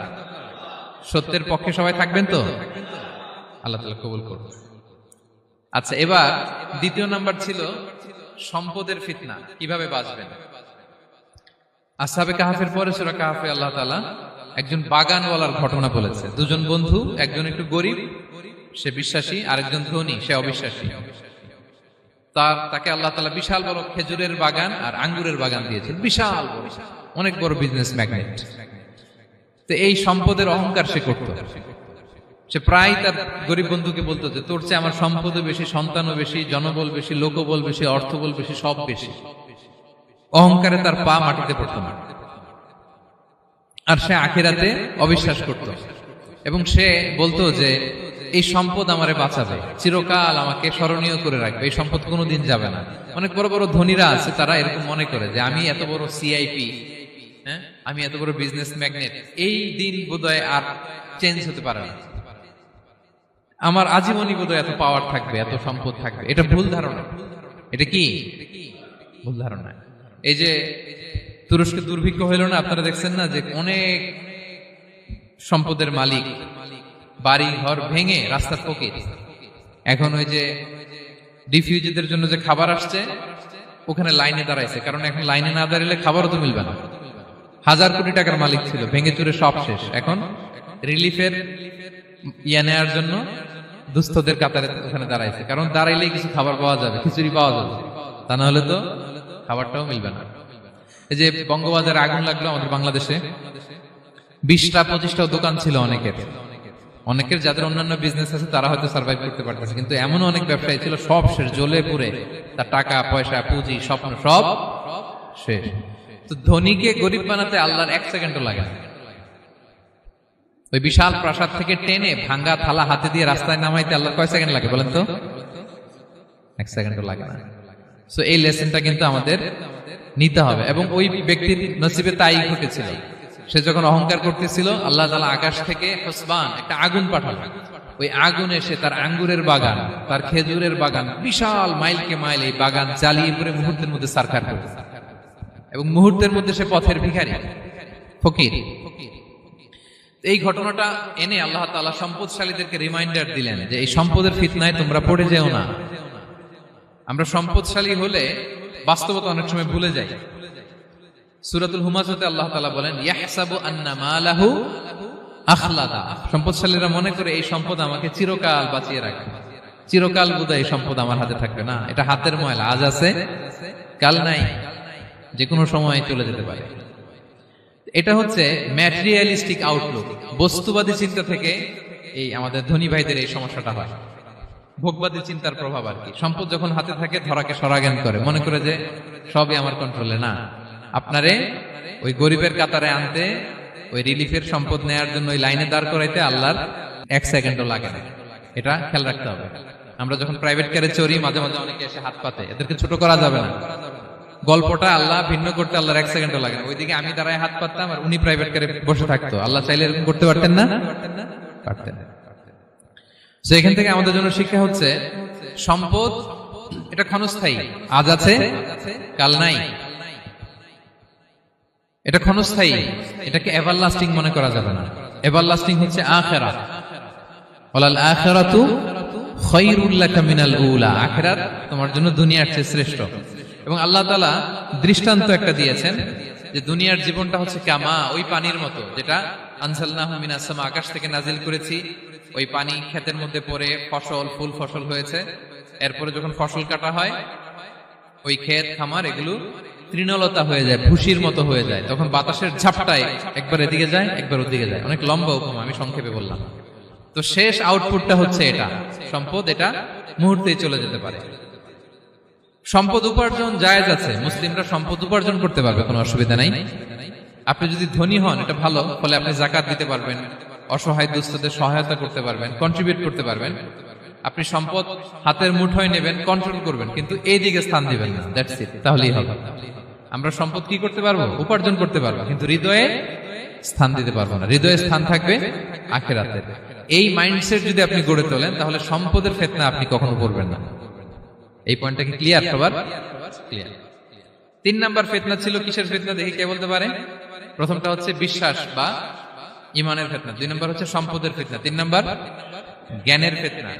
সত্যের পক্ষে সবাই থাকবেন তো? আল্লাহ তাআলা কবুল করুন। আচ্ছা, এবার 2 নাম্বার ছিল সম্পদের ফিতনা, কিভাবে বাঁচবেন। আসহাবে কাহাফের পরে সূরা কাহাফে আল্লাহ তাআলা একজন বাগানওয়ালার ঘটনা বলেছে। 2 জন বন্ধু, একজন একটু গরিব, সে বিশ্বাসী, আরেকজন ধনী, সে অবিশ্বাসী। তাকে আল্লাহ তাআলা বিশাল বড় খেজুরের বাগান আর আঙ্গুরের বাগান দিয়েছেন, বিশাল বড়, অনেক বড় বিজনেস ম্যাগনেট। তো এই সম্পদের অহংকার সে করত। সে প্রায় তার গরিব বন্ধুকে বলতো যে তোর চেয়ে আমার সম্পদও বেশি, সন্তানও বেশি, জনবল বেশি, লোকবল বেশি, অর্থবল বেশি, সব বেশি। অহংকারে তার পা মাটিতে পড়তো না। আর সে আখিরাতে অবিশ্বাস করত এবং সে বলতো যে এই সম্পদ আমারে বাঁচাবে, চিরকাল আমাকে স্মরণীয় করে রাখবে, এই সম্পদ কোনোদিন যাবে না। অনেক বড় বড় ধনীরা আছে, তারা এরকম মনে করে যে আমি এত বড় সিআইপি, হ্যাঁ, আমি এত বড় বিজনেস ম্যাগনেট, এই দিন বোধহয় আর চেঞ্জ হতে পারে না, আমার আজীবনই বোধহয় এত পাওয়ার থাকবে, এত সম্পদ থাকবে। এটা ভুল ধারণা। এটা কি ভুল ধারণা? এই যে তুরস্কে দুর্ভিক্ষ হইল না, আপনারা দেখছেন না যে অনেক সম্পদের মালিক বাড়ি ঘর ভেঙে রাস্তার ফকির। এখন ওই যে ডিফিউজিদের জন্য যে খাবার আসছে ওখানে লাইনে দাঁড়াইছে, কারণ এখন লাইনে না দাঁড়ালে খাবারও তো মিলবে না। 1000 কোটি টাকার মালিক ছিল, ভেঙে চুরে সব শেষ। এখন রিলিফের নেওয়ার জন্য দুস্থদের কাতারে ওখানে দাঁড়াইছে, কারণ দাঁড়াইলেই কিছু খাবার পাওয়া যাবে, খিচুড়ি পাওয়া যাবে, তা না হলে তো খাবারটাও মিলবে না। এই যে বঙ্গবাজারে আগুন লাগলো আমাদের বাংলাদেশে, 20টা-25টা দোকান ছিল অনেকের যাদের অন্যান্য বিজনেস আছে তারা হয়তো সার্ভাইভ করতে পারতেছে, কিন্তু এমন অনেক ব্যবসায়ী ছিল সব শেষ, জ্বলে পুড়ে, তার টাকা পয়সা পুঁজি স্বপ্ন সব শেষ। তো ধনীকে গরিব বানাতে আল্লাহর 1 সেকেন্ডও লাগে না। ওই বিশাল প্রাসাদ থেকে টেনে ভাঙ্গা থালা হাতে দিয়ে রাস্তায় নামাইতে আল্লাহর কয় সেকেন্ড লাগে বলেন তো? 1 সেকেন্ডও লাগে না। সো এই লেসনটা কিন্তু আমাদের নিতে হবে। এবং ওই ব্যক্তির নসিবে তাই ঘটেছিল। সে যখন অহংকার করতেছিল, আল্লাহ তাআলা আকাশ থেকে হুসবান একটা আগুন পাঠালো। ওই আগুন এসে তার আঙ্গুরের বাগান, তার খেজুরের বাগান, বিশাল মাইলকে মাইল এই বাগান জ্বালিয়ে পুরো মুহূর্তের মধ্যে সারখার করে, এবং মুহূর্তের মধ্যে সে পথের ভিখারি, ফকির। এই ঘটনাটা এনে আল্লাহ তাআলা সম্পদশালীদেরকে রিমাইন্ডার দিলেন যে এই সম্পদের ফিতনায় তোমরা পড়ে যেও না। আমরা সম্পদশালী হলে বাস্তবতা অনেক সময় ভুলে যাই। সূরাতুল হুমাজাতে আল্লাহ তাআলা বলেন ইয়াহসাবু আন্না মালাহু আখলাদা। সম্পদশালীরা মনে করে এই সম্পদ আমাকে চিরকাল বাঁচিয়ে রাখবে, চিরকাল বোধহয় এই সম্পদ আমার হাতে থাকবে। না, এটা হাতের ময়লা, আজ আছে কাল নাই, যে কোনো সময় চলে যেতে পারে। এটা হচ্ছে ম্যাটেরিয়ালিস্টিক আউটলুক, বস্তুবাদী চিন্তা থেকে এই আমাদের ধনী ভাইদের এই সমস্যাটা হয়। ভোগবাদী চিন্তার প্রভাব আর কি। সম্পদ যখন হাতে থাকে ধরাকে সরাজ্ঞান করে, মনে করে যে সবই আমার কন্ট্রোলে। না, আপনারে ওই গরিবের কাতারে আনতে, ওই রিলিফের সম্পদ নেয়ার জন্য ওই লাইনে দাঁড় করাইতে আল্লাহর 1 সেকেন্ডও লাগে না। এটা খেয়াল রাখতে হবে। আমরা যখন প্রাইভেট কারে চড়ি, মাঝে মাঝে অনেকে এসে হাত পাতে, এদেরকে ছোট করা যাবে না। গল্পটা আল্লাহ ভিন্ন করতে আল্লাহর 1 সেকেন্ডও লাগে না। ওইদিকে আমি দাঁড়ায় হাত পাততাম আর উনি প্রাইভেট কারে বসে থাকতো। আল্লাহ চাইলে এরকম করতে পারতেন না? পারতেন। তো এখান থেকে আমাদের জন্য শিক্ষা হচ্ছে, সম্পদ এটা ক্ষণস্থায়ী, আজ আছে কাল নাই। এটা ক্ষণস্থায়ী, এটাকে এভারলাস্টিং মনে করা যাবে না। এভারলাস্টিং হচ্ছে আখিরাত। ওয়ালাল আখিরাতু খায়রুল লাকা মিনাল উলা, আখিরাত তোমার জন্য দুনিয়ার চেয়ে শ্রেষ্ঠ। এবং আল্লাহ তাআলা দৃষ্টান্ত একটা দিয়েছেন যে দুনিয়ার জীবনটা হচ্ছে কামা, ওই পানির মতো যেটা আনজালনাহু মিনাস সামা, আকাশ থেকে নাজিল করেছি। ওই পানি ক্ষেতের মধ্যে পড়ে ফসল, ফুল ফসল হয়েছে। এরপরে যখন ফসল কাটা হয়, ওই ক্ষেত খামার এগুলো তৃণলতা হয়ে যায়, ভুসির মতো হয়ে যায়। তখন বাতাসের ঝাপটায় একবার এদিকে যায়, একবার ওদিকে যায়। অনেক লম্বা উপমা, আমি সংক্ষেপে বললাম। তো শেষ আউটপুটটা হচ্ছে এটা, সম্পদ এটা মুহূর্তেই চলে যেতে পারে। সম্পদ উপার্জন জায়েজ আছে, মুসলিমরা সম্পদ উপার্জন করতে পারবে, কোনো অসুবিধা নাই। আপনি যদি ধনী হন এটা ভালো, ফলে আপনি যাকাত দিতে পারবেন, অসহায় দুস্থদের সহায়তা করতে পারবেন, কন্ট্রিবিউট করতে পারবেন। আপনি সম্পদ হাতের মুঠোয় নেবেন, কন্ট্রোল করবেন, কিন্তু এই দিকে স্থান দিবেন না। দ্যাটস ইট, তাহলেই হবে। আমরা সম্পদ কি করতে পারবো? উপার্জন করতে পারবো, কিন্তু হৃদয়ে স্থান দিতে পারবো না। হৃদয়ে স্থান থাকবে আখিরাতের। এই মাইন্ডসেট যদি আপনি গড়ে তোলেন, তাহলে সম্পদের ফিতনা আপনি কখনো পড়বেন না। এই পয়েন্টটা কি ক্লিয়ার সবার? ক্লিয়ার। 3 নাম্বার ফিতনা ছিল কিসের ফিতনা দেখি কে বলতে পারে? প্রথমটা হচ্ছে বিশ্বাস বা ঈমানের ফিতনা, 2 নাম্বার হচ্ছে সম্পদের ফিতনা, 3 নাম্বার জ্ঞানের ফিতনা।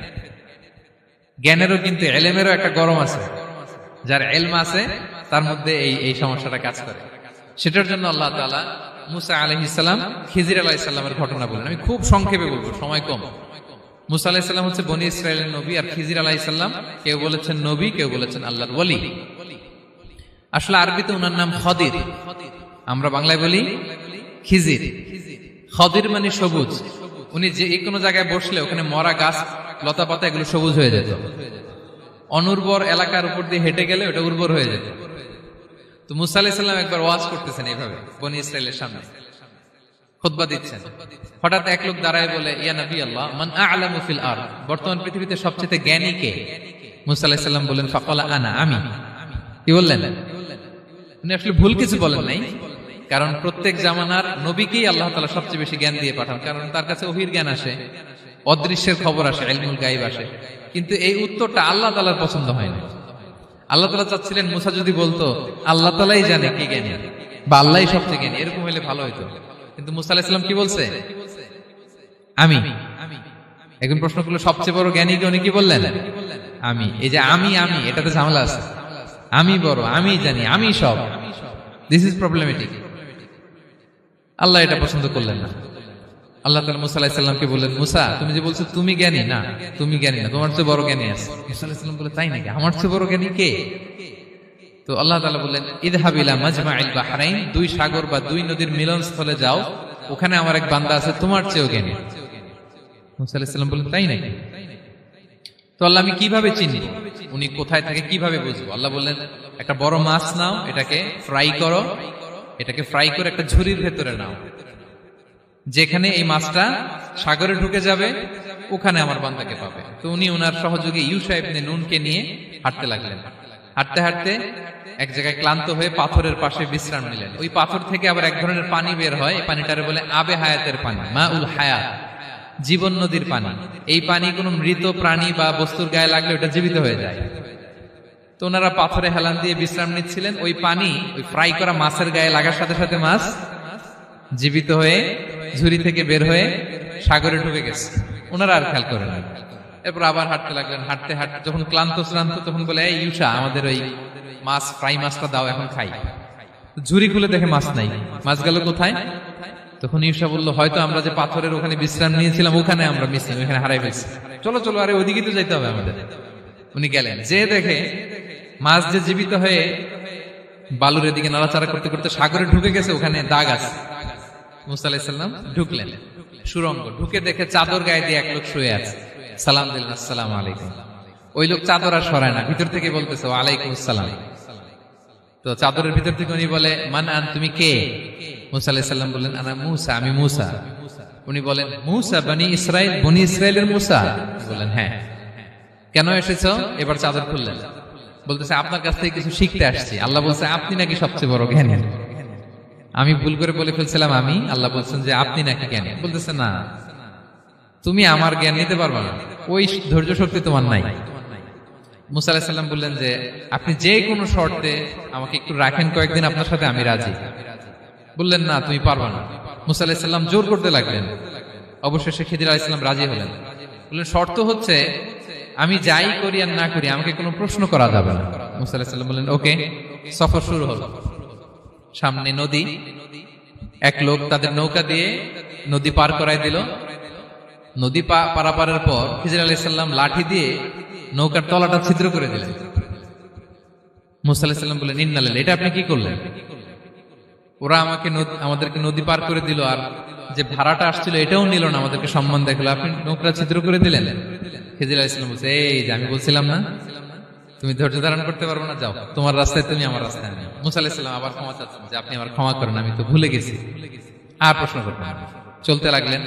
জ্ঞানেরও কিন্তু ইলমেরও একটা গরম আছে। যার ইলম আছে তার মধ্যে এই সমস্যাটা কাজ করে। সেটার জন্য আল্লাহ তাআলা মুসা আলাইহিস সালাম, খিজির আলাইহিস সালামের ঘটনা বলেন। আমি খুব সংক্ষেপে বলবো, সময় কম। মুসা আলাইহিস সালাম হচ্ছে বনি ইসরাইলের নবী, আর খিজির আলাইহিস সালাম কেউ বলেছেন নবী, কেউ বলেছেন আল্লাহর ওলি। আসলে আরবিতে ওনার নাম খদির, আমরা বাংলায় বলি খিজির। খদির মানে সবুজ। উনি যে কোনো জায়গায় বসলে ওখানে মরা গাছ, লতা পাতা এগুলো সবুজ হয়ে যেত। অনুর্বর এলাকার উপর দিয়ে হেঁটে গেলে ওটা উর্বর হয়ে যেত। তো মুসা আলাইহিস সালাম একবার ওয়াজ করতেছেন এইভাবে বনি ইসরাইলের সামনে, খুতবা দিচ্ছেন। হঠাৎ এক লোক দাঁড়ায় বলে, ইয়া নবী আল্লাহ, মান আ'লামু ফিল আরদ, বর্তমান পৃথিবীতে সবচেয়ে জ্ঞানী কে? মুসা আলাইহিস সালাম বলেন, ফাকালা আনা, আমি। কি বললেন? উনি আসলে ভুল কিছু বলেন নাই, কারণ প্রত্যেক জামানার নবীকেই আল্লাহ তাআলা সবচেয়ে বেশি জ্ঞান দিয়ে পাঠান, কারণ তার কাছে ওহীর জ্ঞান আসে, অদৃশ্যের খবর আসে, ইলমুল গায়ব আসে। কিন্তু এই উত্তরটা আল্লাহ তাআলার পছন্দ হয় না। আল্লাহ তাআলা চাচ্ছিলেন মুসা যদি বলতো আল্লাহ তাআলাই জানে কি জ্ঞানী বা আল্লাহই সবচেয়ে জ্ঞানী, এরকম হলে ভালো হতো। কিন্তু মুসা আলাইহিস সালাম কি বলছে? আমি। এখন প্রশ্ন করলো সবচেয়ে বড় জ্ঞানী কে? উনি কি বললেন? আমি। এই যে আমি এটাতে ঝামেলা আছে। আমি বড়, আমি জানি, আমি সব, দিস ইজ প্রবলেমেটিক। আল্লাহ এটা পছন্দ করলেন না। আল্লাহ তাআলা মুসা আলাইহিস সালামকে বললেন, মুসা তুমি যে বলছো তুমি জ্ঞানী, না তুমি জ্ঞানী না, তোমার চেয়ে বড় জ্ঞানী আছে। মুসা আলাইহিস সালাম বলে, তাই নাকি? আমার চেয়ে বড় জ্ঞানী কে? তো আল্লাহ তাআলা বললেন, ইযহাব ইলা মাজমাইল বাহরাইন, 2 সাগর বা 2 নদীর মিলনস্থলে যাও, ওখানে আমার এক বান্দা আছে তোমার চেয়েও জ্ঞানী। মুসা আলাইহিস সালাম বললেন, তাই নাকি? তো আল্লাহ আমি কিভাবে চিনব উনি কোথায় থাকে, কিভাবে বুঝবো? আল্লাহ বললেন, একটা বড় মাছ নাও, এটাকে ফ্রাই করো, এটাকে ফ্রাই করে একটা ঝুড়ির ভেতরে নাও, যেখানে এই মাছটা সাগরে ঢুকে যাবে ওখানে আমার বান্দাকে পাবে। তো উনি ওনার সহযোগী ইউশা ইবনে নুনকে নিয়ে হাঁটতে লাগলেন। হাঁটতে হাঁটতে এক জায়গায় ক্লান্ত হয়ে পাথরের পাশে বিশ্রাম নিলেন। ওই পাথর থেকে আবার এক ধরনের পানি বের হয়, এই পানিটারে বলে আবে হায়াতের পানি, মাউল হায়াত, জীবন নদীর পানি। এই পানি কোনো মৃত প্রাণী বা বস্তুর গায়ে লাগলে ওটা জীবিত হয়ে যায়। তো ওনারা পাথরে হেলান দিয়ে বিশ্রাম নিচ্ছিলেন। ওই পানি ওই ফ্রাই করা মাছের গায়ে লাগার সাথে সাথে মাছ জীবিত হয়ে ঝুড়ি থেকে বের হয়ে সাগরে ঢুকে গেছে। ওনারা আর খেয়াল করেন না। এরপর আবার হাঁটতে লাগলেন। হাঁটতে হাঁটতে যখন ক্লান্ত শ্রান্ত, তখন বলে, এই ইউশা, আমাদের ওই মাছ, ফ্রাই মাছটা দাও, এখন খাই। ঝুড়ি খুলে দেখে মাছ নাই। মাছ গেল কোথায়? তখন ইউশা বললো, হয়তো আমরা যে পাথরের ওখানে বিশ্রাম নিয়েছিলাম ওখানে আমরা মিসিং, ওখানে হারাই ফেলছি। চলো চলো, আরে ওইদিকে তো যাইতে হবে আমাদের। উনি গেলেন, যে দেখে মাছ যে জীবিত হয়ে বালুর এদিকে নাড়াচাড়া করতে করতে সাগরে ঢুকে গেছে, ওখানে দাগ আছে। মুসা আলাইহিস সালাম ঢুকলেন সুরঙ্গ, ঢুকে দেখে চাদর গায়ে দিয়ে এক লোক শুয়ে আছে। সালাম দিলেন, আসসালামু আলাইকুম। ওই লোক চাদর আর সরায় না, ভিতর থেকে বলতেছে ওয়ালাইকুম আসসালাম। তো চাদরের ভিতর থেকে উনি বলে মান আন, তুমি কে? মুসা আলাইহিস সালাম বললেন আনা মুসা, আমি মুসা। উনি বলেন মুসা বনি ইসরাইল, বনি ইসরাইলের মুসা? বললেন হ্যাঁ। কেন এসেছো? এবার চাদর খুললেন, বলতেছে আপনার কাছ থেকে কিছু শিখতে আসছি। আল্লাহ বলছে আপনি নাকি সবচেয়ে বড় জ্ঞানী। আমি ভুল করে বলে ফেলছিলাম আমি, আল্লাহ বলছেন যে আপনি নাকি জ্ঞানী। বলতেছে না, তুমি আমার জ্ঞান নিতে পারবে না, ওই ধৈর্য শক্তি তোমার নাই। মুসা আলাইহিস সালাম বললেন যে আপনি যে কোনো শর্তে আমাকে একটু রাখেন কয়েকদিন আপনার সাথে, আমি রাজি। বললেন না, তুমি পারবে না। মুসা আলাইহিস সালাম জোর করতে লাগলেন, অবশেষে খিদির আলাইহিস সালাম রাজি হলেন। বললেন শর্ত হচ্ছে আমি যাই করি আর না করি আমাকে কোনো প্রশ্ন করা যাবে না। মুসা আলাইহিস সালাম বললেন ওকে। সফর শুরু হলো। সামনে নদী, এক লোক তাদের নৌকা দিয়ে নদী পার করায় দিল। নদী পারাপারের পর খিজির আলাইহিস সালাম লাঠি দিয়ে নৌকার তলাটা ছিদ্র করে দিলেন। মুসা আলাইহিস সালাম বললেন ইন্না লিল্লাহি, এটা আপনি কি করলেন? ওরা আমাদেরকে নদী পার করে দিল, আর যে ভাড়াটা আসছিল এটাও নিল না, আমাদেরকে সম্মান দেখালো, আপনি নৌকা ছিদ্র করে দিলেন। খিজির আলাইহিস সালাম বলছে এই যে আমি বলছিলাম না তুমি ধৈর্য ধারণ করতে পারবে না, যাও তোমার রাস্তায় তুমি, আমার রাস্তায় আমি। মুসা আলাইহিস সালাম আবার ক্ষমা চাচ্ছেন যে আপনি আমার ক্ষমা করেন, আমি তো ভুলে গেছি, আর প্রশ্ন করবেন না। চলতে লাগলেন।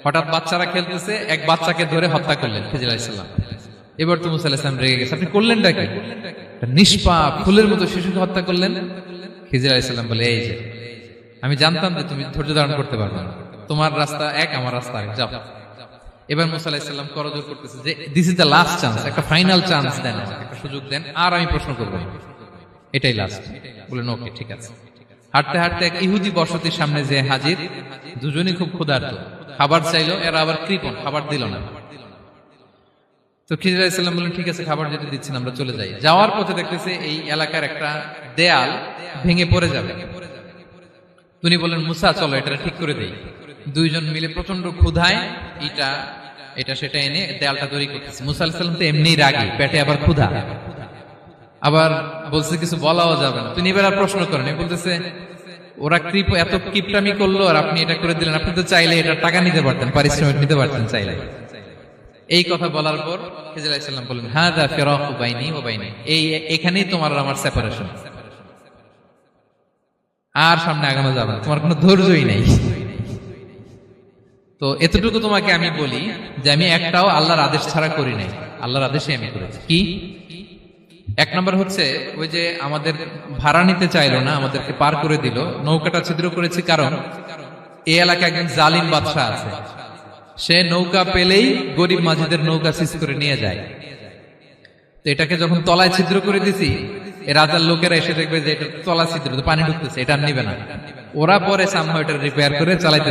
হঠাৎ বাচ্চারা খেলতেছে, এক বাচ্চাকে ধরে হত্যা করলেন খিজির আলাইহিস সালাম। এবার তো মুসা আলাইহিস সালাম রেগে গেছে, আপনি করলেনটা কি? নিষ্পাপ ফুলের মতো শিশুকে হত্যা করলেন। খিজির আলাইহিস সালাম বলে এই যে আমি জানতাম যে তুমি ধৈর্য ধারণ করতে পারবে না, তোমার রাস্তা এক, আমার রাস্তা এক, যাও। এবার মুসা আলাইহিস সালাম করজোর করতেছে যে this is the last chance, একটা ফাইনাল চান্স দেন, একটা সুযোগ দেন, আর আমি প্রশ্ন করবো, এটাই লাস্ট। বলেন ওকে ঠিক আছে। হাঁটতে হাঁটতে এক ইহুদি বসতির সামনে যে হাজির, দুজনই খুব ক্ষুধার্ত, খাবার চাইলো, এরা আবার কৃপণ, খাবার দিল না। তো খিজির আলাইহিস সালাম বললেন ঠিক আছে, খাবার যেটা দিচ্ছেন আমরা চলে যাই। যাওয়ার পথে দেখতেছে এই এলাকার একটা দেয়াল ভেঙে পড়ে যাবে। তিনি বললেন মুসা চলো এটা ঠিক করে দেই। দুইজন মিলে প্রচন্ড ক্ষুধায় এটা সেটা এনে দেয়ালটা তৈরি করতেছে। মুসা আলাইহিস সালাম তো এমনি রাগী, পেটে আবার ক্ষুধা, আবার বলছে কিছু বলাও যাবে না। তিনি এবার আর প্রশ্ন করেন, বলতেছে ওরা এত কিপটামি করলো আর আপনি এটা করে দিলেন, আপনি তো চাইলে এটা টাকা নিতে পারতেন, পারিশ্রমিক নিতে পারতেন চাইলে। এই কথা বলার পর খিজির আলাইহিস সালাম বললেন হাযা ফিরাকু বাইনি ওয়া বাইনি, এখানেই তোমার আর আমার সেপারেশন, আর সামনে আগানো যাবে না, তোমার কোনো ধৈর্যই নেই। তো এতটুকু তোমাকে আমি বলি যে আমি একটাও আল্লাহর আদেশ ছাড়া করি নাই, আল্লাহর আদেশে আমি করেছি। কি? এক নম্বর হচ্ছে ওই যে আমাদের ভাড়া নিতে চাইলো না, আমাদেরকে পার করে দিল, নৌকাটা ছিদ্র করেছি কারণ এই এলাকায় একজন জালিম বাদশাহ আছে, সে নৌকা পেলেই গরিব মাঝিদের নৌকা সিজ করে নিয়ে যায়। তো এটাকে যখন তলায় ছিদ্র করে দিছি, রাজার লোকেরা এসে দেখবে যে এটা তলা ছিদ্র, পানি ঢুকতেছে, এটা নিবে না, ওরা পরে সামহাও এটা রিপেয়ার করে চালাইতে